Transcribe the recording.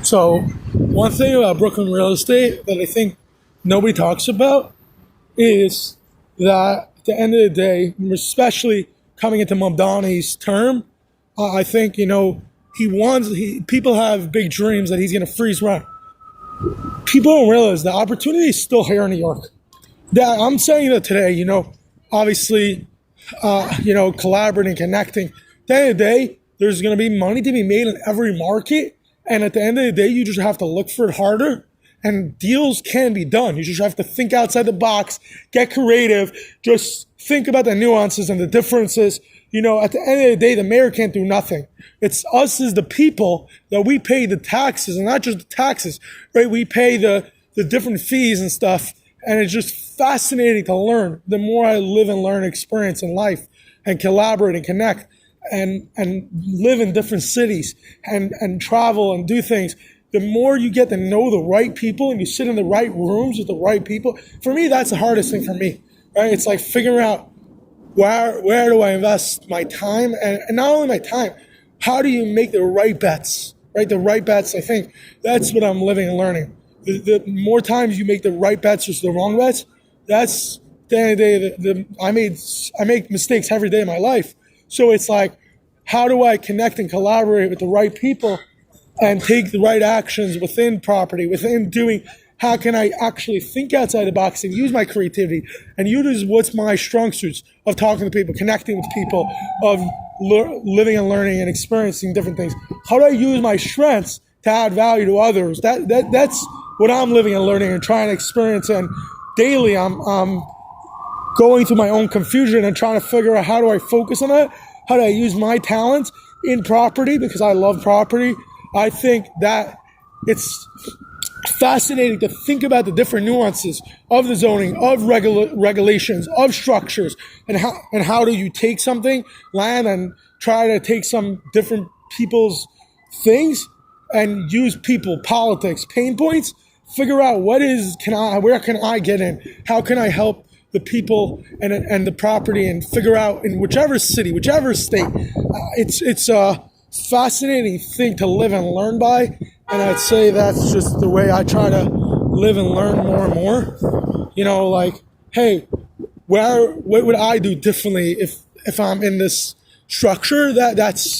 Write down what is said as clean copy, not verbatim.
So, one thing about Brooklyn real estate that I think nobody talks about is that at the end of the day, especially coming into Mamdani's term, I think people have big dreams that he's going to freeze rent. People don't realize the opportunity is still here in New York. That I'm saying that today, obviously, collaborating, connecting. At the end of the day, there's going to be money to be made in every market. And at the end of the day, you just have to look for it harder. And deals can be done. You just have to think outside the box, get creative, just think about the nuances and the differences. At the end of the day, the mayor can't do nothing. It's us as the people that we pay the taxes, and not just the taxes, right? We pay the different fees and stuff. And it's just fascinating to learn. The more I live and learn experience in life and collaborate and connect and live in different cities and travel and do things, the more you get to know the right people and you sit in the right rooms with the right people. For me, that's the hardest thing for me, right? It's like figuring out where do I invest my time, and not only my time, how do you make the right bets, right? The right bets, I think that's what I'm living and learning. The more times you make the right bets versus the wrong bets, that's the end of the day. I make mistakes every day of my life. So it's like, how do I connect and collaborate with the right people and take the right actions within property, within doing? How can I actually think outside the box and use my creativity and use what's my strong suits of talking to people, connecting with people, of living and learning and experiencing different things? How do I use my strengths to add value to others? That's what I'm living and learning and trying to experience. And daily, I'm going through my own confusion and trying to figure out, how do I focus on that? How do I use my talents in property, because I love property? I think that it's fascinating to think about the different nuances of the zoning, of regulations, of structures, and how do you take something, land, and try to take some different people's things and use people, politics, pain points, figure out where can I get in? How can I help the people and the property, and figure out in whichever city, whichever state. It's a fascinating thing to live and learn by. And I'd say that's just the way I try to live and learn more and more. Like, hey, what would I do differently if I'm in this structure? That's